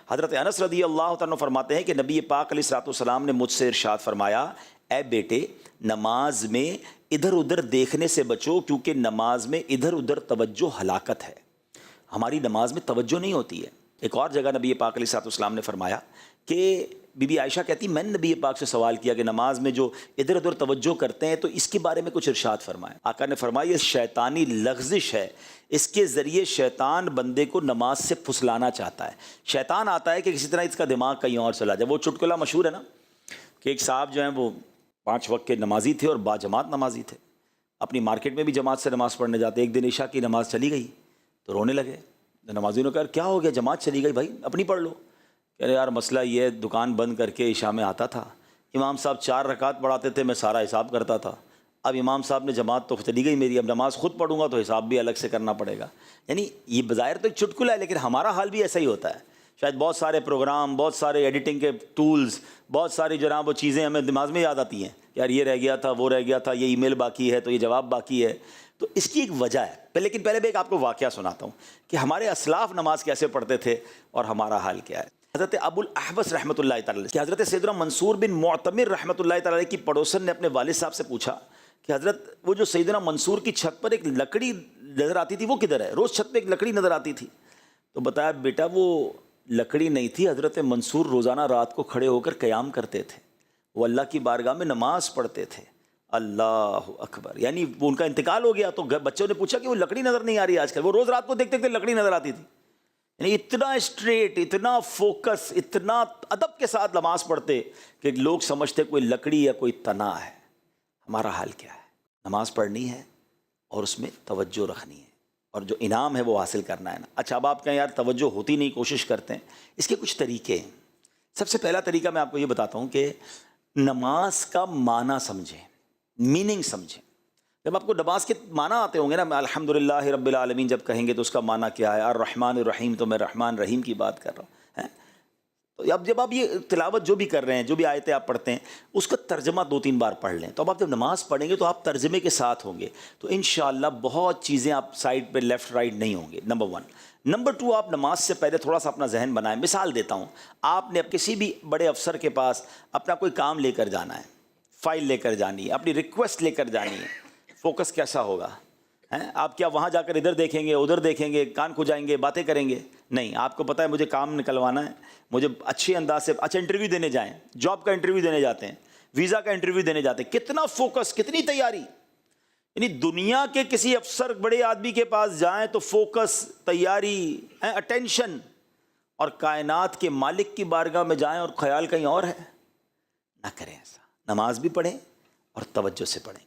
حضرت انس رضی اللہ تعالیٰ فرماتے ہیں کہ نبی پاک علیہ الصلوۃ والسلام نے مجھ سے ارشاد فرمایا، اے بیٹے نماز میں ادھر ادھر دیکھنے سے بچو، کیونکہ نماز میں ادھر ادھر توجہ ہلاکت ہے۔ ہماری نماز میں توجہ نہیں ہوتی ہے۔ ایک اور جگہ نبی پاک علیہ الصلوۃ والسلام نے فرمایا کہ بی بی عائشہ کہتی میں نے نبی پاک سے سوال کیا کہ نماز میں جو ادھر ادھر توجہ کرتے ہیں تو اس کے بارے میں کچھ ارشاد فرمائیں۔ آقا نے فرمایا یہ شیطانی لغزش ہے، اس کے ذریعے شیطان بندے کو نماز سے پھسلانا چاہتا ہے۔ شیطان آتا ہے کہ کسی طرح اس کا دماغ کہیں اور چلا جائے۔ وہ چٹکلا مشہور ہے نا کہ ایک صاحب جو ہیں وہ 5 وقت کے نمازی تھے اور با جماعت نمازی تھے، اپنی مارکیٹ میں بھی جماعت سے نماز پڑھنے جاتے۔ ایک دن عشاء کی نماز چلی گئی تو رونے لگے۔ نمازیوں نے کہا کیا ہو گیا، جماعت چلی گئی، بھائی اپنی پڑھ لو۔ کہہ رہے یار مسئلہ یہ ہے، دکان بند کر کے عشاء میں آتا تھا، امام صاحب 4 رکعت پڑھاتے تھے، میں سارا حساب کرتا تھا، اب امام صاحب نے جماعت تو چلی گئی میری، اب نماز خود پڑھوں گا تو حساب بھی الگ سے کرنا پڑے گا۔ یعنی یہ بظاہر تو ایک چٹکلا ہے، لیکن ہمارا حال بھی ایسا ہی ہوتا ہے۔ شاید بہت سارے پروگرام، بہت سارے ایڈیٹنگ کے ٹولز، بہت ساری جناب وہ چیزیں ہمیں دماغ میں یاد آتی ہیں، یار یہ رہ گیا تھا، وہ رہ گیا تھا، یہ ای میل باقی ہے تو یہ جواب باقی ہے۔ تو اس کی ایک وجہ ہے، لیکن پہلے میں ایک آپ کو واقعہ سناتا ہوں کہ ہمارے اسلاف نماز کیسے پڑھتے تھے اور ہمارا حال کیا ہے۔ حضرت ابو الاحوص رحمۃ اللہ تعالی کہ حضرت سیدنا منصور بن معتمر رحمۃ اللہ تعالی کی پڑوسن نے اپنے والد صاحب سے پوچھا کہ حضرت وہ جو سیدنا منصور کی چھت پر ایک لکڑی نظر آتی تھی وہ کدھر ہے؟ روز چھت پہ ایک لکڑی نظر آتی تھی۔ تو بتایا بیٹا وہ لکڑی نہیں تھی، حضرت منصور روزانہ رات کو کھڑے ہو کر قیام کرتے تھے، وہ اللہ کی بارگاہ میں نماز پڑھتے تھے۔ اللہ اکبر۔ یعنی وہ ان کا انتقال ہو گیا تو بچوں نے پوچھا کہ وہ لکڑی نظر نہیں آ رہی آج کل، وہ روز رات کو دیکھتے تھے لکڑی نظر آتی تھی۔ یعنی اتنا اسٹریٹ، اتنا فوکس، اتنا ادب کے ساتھ نماز پڑھتے کہ لوگ سمجھتے کوئی لکڑی یا کوئی تنا ہے۔ ہمارا حال کیا ہے؟ نماز پڑھنی ہے اور اس میں توجہ رکھنی ہے اور جو انعام ہے وہ حاصل کرنا ہے نا۔ اچھا اب آپ کہیں یار توجہ ہوتی نہیں، کوشش کرتے ہیں، اس کے کچھ طریقے ہیں۔ سب سے پہلا طریقہ میں آپ کو یہ بتاتا ہوں کہ نماز کا معنی سمجھیں، میننگ سمجھیں۔ جب آپ کو نماز کے معنی آتے ہوں گے نا، الحمدللہ رب العالمین جب کہیں گے تو اس کا معنی کیا ہے، الرحمن الرحیم، تو میں رحمان رحیم کی بات کر رہا ہوں۔ تو اب جب آپ یہ تلاوت جو بھی کر رہے ہیں، جو بھی آیتیں آپ پڑھتے ہیں، اس کا ترجمہ 2-3 بار پڑھ لیں۔ تو اب آپ جب نماز پڑھیں گے تو آپ ترجمے کے ساتھ ہوں گے، تو انشاءاللہ بہت چیزیں آپ سائڈ پہ لیفٹ رائٹ نہیں ہوں گے، نمبر 1۔ نمبر 2، آپ نماز سے پہلے تھوڑا سا اپنا ذہن بنائیں۔ مثال دیتا ہوں، آپ نے کسی بھی بڑے افسر کے پاس اپنا کوئی کام لے کر جانا ہے، فائل لے کر جانی ہے، اپنی ریکویسٹ لے کر جانی ہے، فوکس کیسا ہوگا؟ آپ کیا وہاں جا کر ادھر دیکھیں گے، ادھر دیکھیں گے، کان کھجائیں گے، باتیں کریں گے؟ نہیں، آپ کو پتہ ہے مجھے کام نکلوانا ہے، مجھے اچھے انداز سے۔ اچھا انٹرویو دینے جائیں، جاب کا انٹرویو دینے جاتے ہیں، ویزا کا انٹرویو دینے جاتے ہیں، کتنا فوکس، کتنی تیاری۔ یعنی دنیا کے کسی افسر بڑے آدمی کے پاس جائیں تو فوکس، تیاری، اٹینشن، اور کائنات کے مالک کی بارگاہ میں جائیں اور خیال کہیں اور ہے۔ نہ کریں ایسا، نماز بھی پڑھیں اور توجہ سے پڑھیں۔